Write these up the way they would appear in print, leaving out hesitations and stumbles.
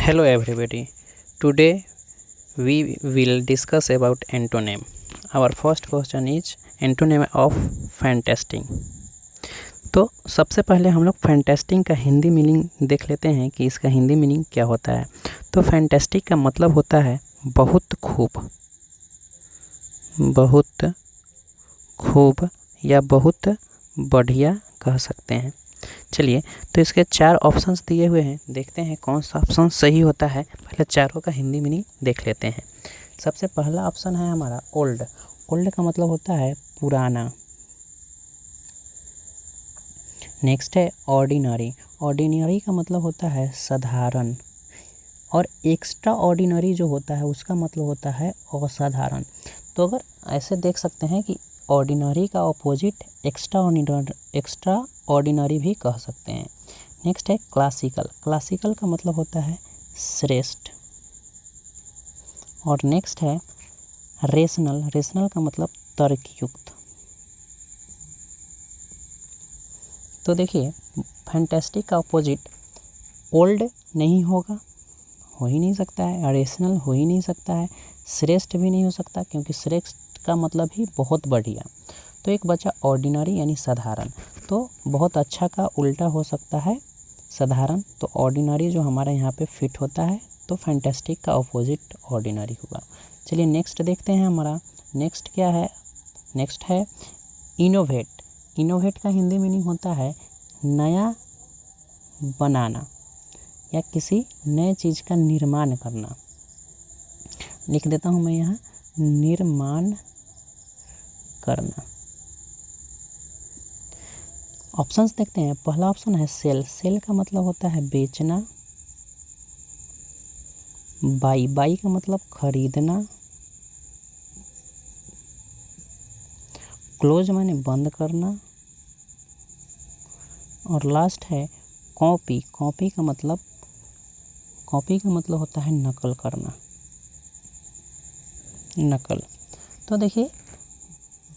Hello everybody. Today we will discuss about antonym. Our first question is antonym of fantastic. तो सबसे पहले हम लोग फैंटास्टिक का हिंदी मीनिंग देख लेते हैं कि इसका हिंदी मीनिंग क्या होता है। तो फैंटास्टिक का मतलब होता है बहुत खूब या बहुत बढ़िया कह सकते हैं। चलिए, तो इसके 4 ऑप्शंस दिए हुए हैं, देखते हैं कौन सा ऑप्शन सही होता है। पहले चारों का हिंदी मीनिंग देख लेते हैं। सबसे पहला ऑप्शन है हमारा ओल्ड। ओल्ड का मतलब होता है पुराना। नेक्स्ट है ऑर्डिनरी। ऑर्डिनरी का मतलब होता है साधारण। और एक्स्ट्रा ऑर्डिनरी जो होता है उसका मतलब होता है असाधारण। तो अगर ऐसे देख सकते हैं कि ऑर्डिनरी का अपोजिट एक्स्ट्रा ऑर्डिनरी भी कह सकते हैं। नेक्स्ट है क्लासिकल। क्लासिकल का मतलब होता है श्रेष्ठ। और नेक्स्ट है रेशनल। रेशनल का मतलब तर्कयुक्त। तो देखिए, फैंटास्टिक का अपोजिट ओल्ड नहीं होगा, हो ही नहीं सकता है। रेशनल हो ही नहीं सकता है। श्रेष्ठ भी नहीं हो सकता, क्योंकि श्रेष्ठ का मतलब ही बहुत बढ़िया। तो एक बचा ऑर्डिनरी यानी साधारण। तो बहुत अच्छा का उल्टा हो सकता है साधारण। तो ऑर्डिनरी जो हमारे यहाँ पे फिट होता है, तो फैंटास्टिक का अपोजिट ऑर्डिनरी होगा। चलिए नेक्स्ट देखते हैं। हमारा नेक्स्ट क्या है? नेक्स्ट है इनोवेट। इनोवेट का हिंदी मीनिंग होता है नया बनाना या किसी नए चीज़ का निर्माण करना। लिख देता हूँ मैं यहाँ, निर्माण करना। ऑप्शंस देखते हैं। पहला ऑप्शन है सेल। सेल का मतलब होता है बेचना। बाई। बाई का मतलब खरीदना। क्लोज माने बंद करना। और लास्ट है कॉपी। कॉपी का मतलब होता है नकल करना। नकल। तो देखिए,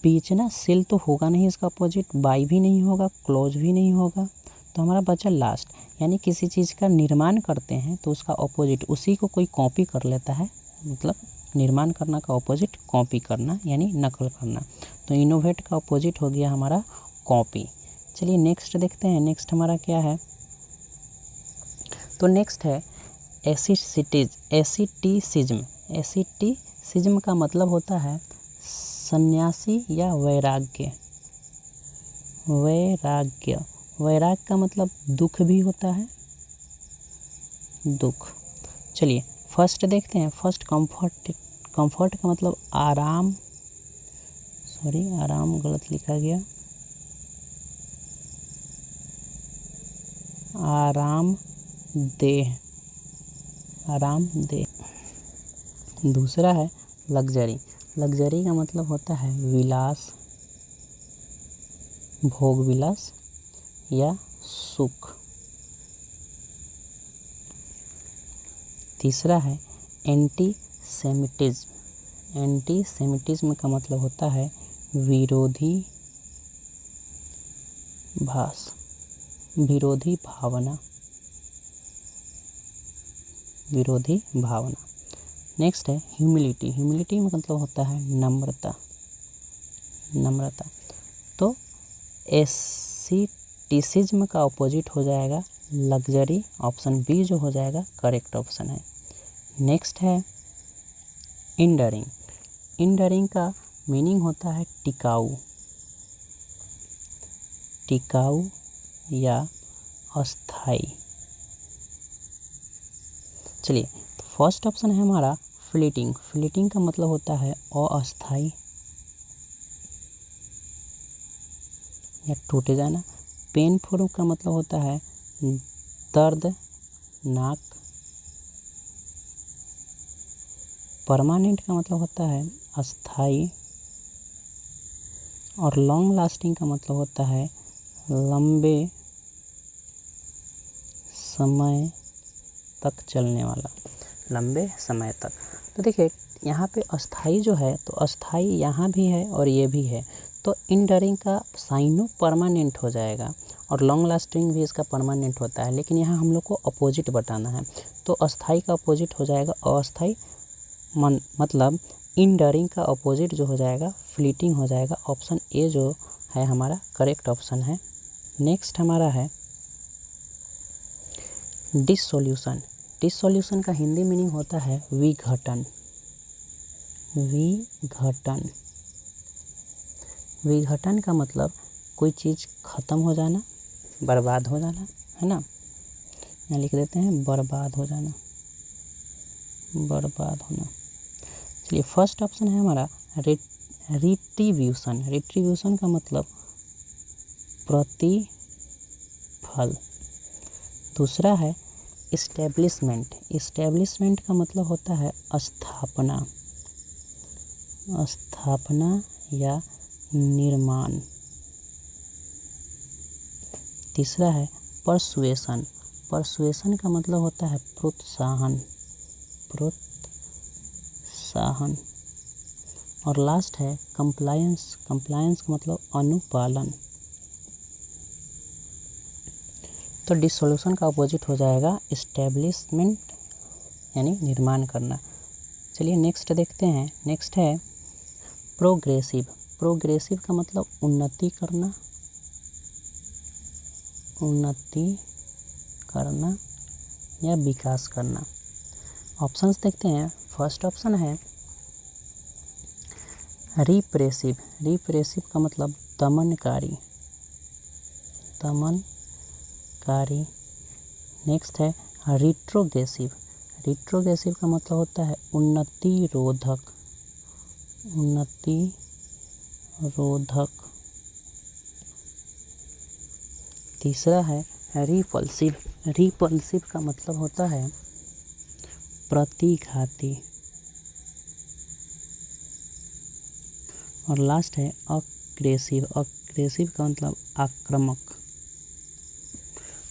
बेचना सेल तो होगा नहीं, इसका अपोजिट बाई भी नहीं होगा, क्लोज भी नहीं होगा। तो हमारा बचा लास्ट, यानी किसी चीज़ का निर्माण करते हैं तो उसका अपोजिट उसी को कोई कॉपी कर लेता है। मतलब निर्माण करना का अपोजिट कॉपी करना यानी नकल करना। तो इनोवेट का अपोजिट हो गया हमारा कॉपी। चलिए नेक्स्ट देखते हैं। नेक्स्ट हमारा क्या है? तो नेक्स्ट है एसिटिसिज्म। एसिटिसिज्म का मतलब होता है सन्यासी या वैराग्य। वैराग्य। वैराग का मतलब दुख भी होता है, दुख। चलिए फर्स्ट देखते हैं। First comfort. कंफर्ट का मतलब आराम। आराम गलत लिखा गया। आरामदेह। आरामदेह। दूसरा है लग्जरी। लग्जरी का मतलब होता है विलास, भोग विलास या सुख। तीसरा है एंटीसेमिटिज्म। एंटीसेमिटिज्म का मतलब होता है विरोधी भावना। विरोधी भावना। नेक्स्ट है ह्यूमिलिटी। ह्यूमिलिटी में मतलब होता है नम्रता। नम्रता। तो एसिटिसिज्म का अपोजिट हो जाएगा लग्जरी। ऑप्शन बी जो हो जाएगा करेक्ट ऑप्शन है। नेक्स्ट है इंडरिंग। इंडरिंग का मीनिंग होता है टिकाऊ। टिकाऊ या अस्थाई। चलिए, फर्स्ट ऑप्शन है हमारा फ्लीटिंग। फ्लीटिंग का मतलब होता है अस्थाई या टूट जाना। पेनफुल का मतलब होता है दर्दनाक। परमानेंट का मतलब होता है अस्थाई। और लॉन्ग लास्टिंग का मतलब होता है लंबे समय तक चलने वाला। लंबे समय तक। तो देखिए, यहाँ पे अस्थाई जो है, तो अस्थाई यहाँ भी है और ये भी है। तो इंडरिंग का साइनो परमानेंट हो जाएगा और लॉन्ग लास्टिंग भी इसका परमानेंट होता है, लेकिन यहाँ हम लोग को अपोजिट बताना है। तो अस्थाई का अपोजिट हो जाएगा अस्थाई, मतलब इनडरिंग का अपोजिट जो हो जाएगा फ्लीटिंग हो जाएगा। ऑप्शन ए जो है हमारा करेक्ट ऑप्शन है। नेक्स्ट हमारा है डिसोल्यूशन। डिसोल्यूशन का हिंदी मीनिंग होता है विघटन। विघटन, विघटन का मतलब कोई चीज़ ख़त्म हो जाना, बर्बाद हो जाना, है ना। यहाँ लिख देते हैं बर्बाद हो जाना, बर्बाद होना। चलिए फर्स्ट ऑप्शन है हमारा रिट्रीब्यूशन। रिट्रीब्यूशन का मतलब प्रतिफल। दूसरा है इस्टेब्लिशमेंट। इस्टेब्लिशमेंट का मतलब होता है स्थापना, स्थापना या निर्माण। तीसरा है परसुएशन। परसुएशन का मतलब होता है प्रोत्साहन, प्रोत्साहन। और लास्ट है कंप्लायंस। कंप्लायंस का मतलब अनुपालन। तो डिसोल्यूशन का अपोजिट हो जाएगा इस्टेब्लिशमेंट, यानी निर्माण करना। चलिए नेक्स्ट देखते हैं। नेक्स्ट है प्रोग्रेसिव। प्रोग्रेसिव का मतलब उन्नति करना, उन्नति करना या विकास करना। ऑप्शंस देखते हैं। फर्स्ट ऑप्शन है रिप्रेसिव। रिप्रेसिव का मतलब दमनकारी, दमनकारी। नेक्स्ट है रिट्रोग्रेसिव। रिट्रोग्रेसिव का मतलब होता है उन्नति रोधक, उन्नति रोधक। तीसरा है रिपल्सिव। रिपल्सिव का मतलब होता है प्रतिघाती। और लास्ट है अग्रेसिव। अग्रेसिव का मतलब आक्रामक।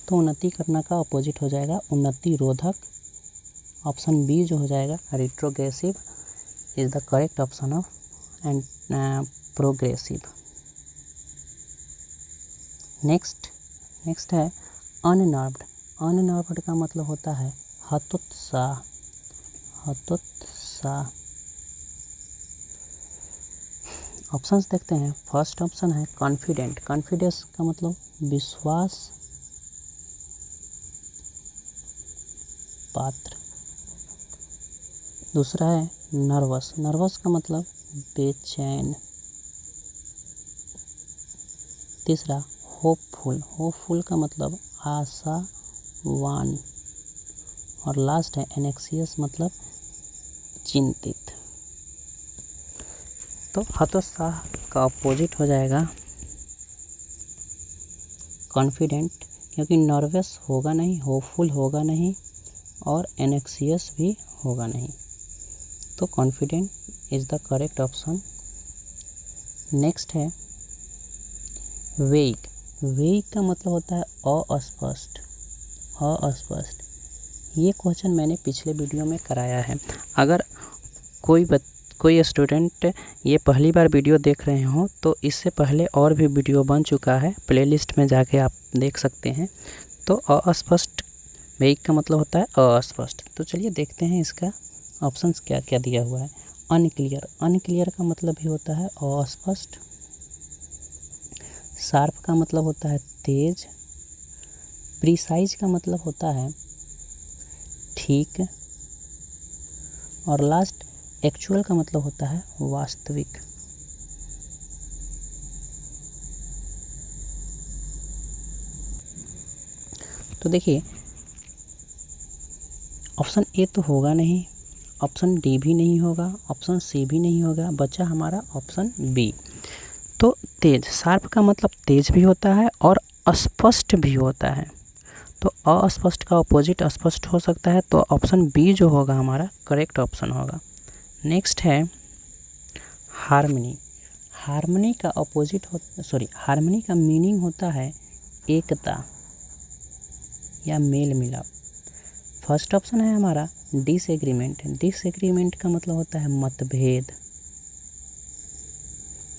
तो उन्नति करना का अपोजिट हो जाएगा उन्नति रोधक। ऑप्शन बी जो हो जाएगा retrogressive is the correct option of and progressive. Next है अननर्व्ड। अननर्व्ड का मतलब होता है हतोत्साह, हतोत्साह। ऑप्शंस देखते हैं। फर्स्ट ऑप्शन है कॉन्फिडेंट। कॉन्फिडेंस का मतलब विश्वास पात्र। दूसरा है नर्वस। नर्वस का मतलब बेचैन। तीसरा होपफुल। होपफुल का मतलब आशावान। और लास्ट है एनेक्सियस मतलब चिंतित। तो हतोत्साह का अपोजिट हो जाएगा कॉन्फिडेंट, क्योंकि नर्वस होगा नहीं, होपफुल होगा नहीं और एनेक्सियस भी होगा नहीं। तो confident is the correct option. Next है वेग। वेग का मतलब होता है अस्पष्ट, अस्पष्ट। ये क्वेश्चन मैंने पिछले वीडियो में कराया है। अगर कोई स्टूडेंट ये पहली बार वीडियो देख रहे हो तो इससे पहले और भी वीडियो बन चुका है, प्लेलिस्ट में जाके आप देख सकते हैं। तो अस्पष्ट, वेग का मतलब होता है अस्पष्ट। तो चलिए देखते हैं इसका ऑप्शंस क्या क्या दिया हुआ है। अनक्लियर। अनक्लियर का मतलब भी होता है अस्पष्ट। शार्प का मतलब होता है तेज। प्रिसाइज का मतलब होता है ठीक। और लास्ट एक्चुअल का मतलब होता है वास्तविक। तो देखिए ऑप्शन ए तो होगा नहीं, ऑप्शन डी भी नहीं होगा, ऑप्शन सी भी नहीं होगा, बचा हमारा ऑप्शन बी। तो तेज, शार्प का मतलब तेज भी होता है और अस्पष्ट भी होता है। तो अस्पष्ट का अपोजिट अस्पष्ट हो सकता है। तो ऑप्शन बी जो होगा हमारा करेक्ट ऑप्शन होगा। नेक्स्ट है हार्मनी। हार्मनी का अपोजिट हार्मनी का मीनिंग होता है एकता या मेल मिलाप। फर्स्ट ऑप्शन है हमारा डिसएग्रीमेंट। डिसएग्रीमेंट का मतलब होता है मतभेद।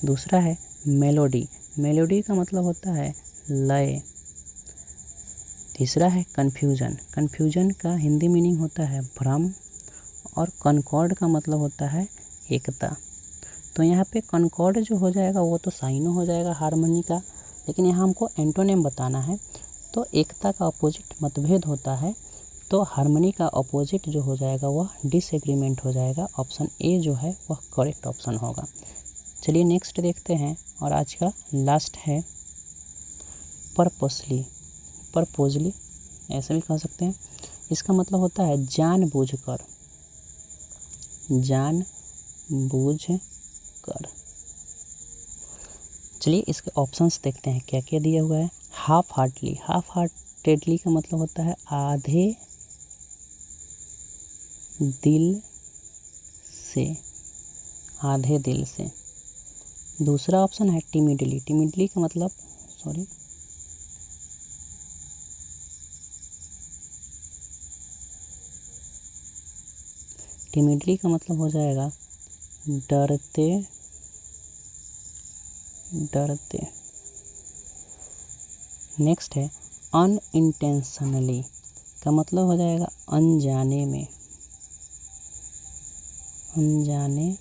दूसरा है मेलोडी। मेलोडी का मतलब होता है लय तीसरा है कन्फ्यूजन। कन्फ्यूजन का हिंदी मीनिंग होता है भ्रम, और कॉन्कॉर्ड का मतलब होता है एकता। तो यहाँ पे कॉन्कॉर्ड जो हो जाएगा वो तो साइनो हो जाएगा हार्मनी का, लेकिन यहाँ हमको एंटोनिम बताना है। तो एकता का अपोजिट मतभेद होता है, तो हार्मनी का अपोजिट जो हो जाएगा वह डिसएग्रीमेंट हो जाएगा। ऑप्शन ए जो है वह करेक्ट ऑप्शन होगा। चलिए नेक्स्ट देखते हैं, और आज का लास्ट है पर्पसली। पर्पोजली ऐसे भी कह सकते हैं। इसका मतलब होता है जानबूझकर, जानबूझकर। चलिए इसके ऑप्शंस देखते हैं क्या क्या दिया हुआ है। हाफ हार्टली, हाफ हार्टेडली का मतलब होता है आधे दिल से, आधे दिल से। दूसरा ऑप्शन है टिमिडली। टिमिडली का मतलब टिमिडली का मतलब हो जाएगा डरते डरते। नेक्स्ट है अनइंटेंशनली का मतलब हो जाएगा अनजाने में, अनजाने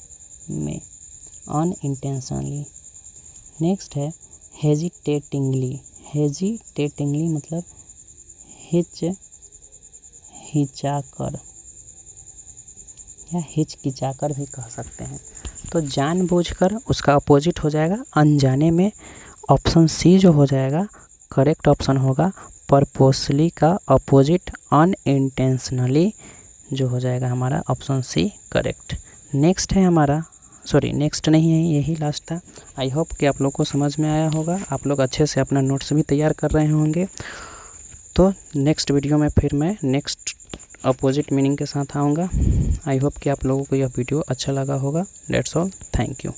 में, अनइंटेंशनली। नेक्स्ट है हेजिटेटिंगली। हेजिटेटिंगली मतलब हिचकिचाकर या हिचकिचाकर भी कह सकते हैं। तो जानबूझकर उसका अपोजिट हो जाएगा अनजाने में। ऑप्शन सी जो हो जाएगा करेक्ट ऑप्शन होगा। पर्पसली का अपोजिट अनइंटेंशनली जो हो जाएगा हमारा ऑप्शन सी करेक्ट। नेक्स्ट है हमारा, नेक्स्ट नहीं है, यही लास्ट था। आई होप कि आप लोग को समझ में आया होगा। आप लोग अच्छे से अपना नोट्स भी तैयार कर रहे होंगे। तो नेक्स्ट वीडियो में फिर मैं नेक्स्ट अपोजिट मीनिंग के साथ आऊँगा। आई होप कि आप लोगों को यह वीडियो अच्छा लगा होगा। That's all, thank you.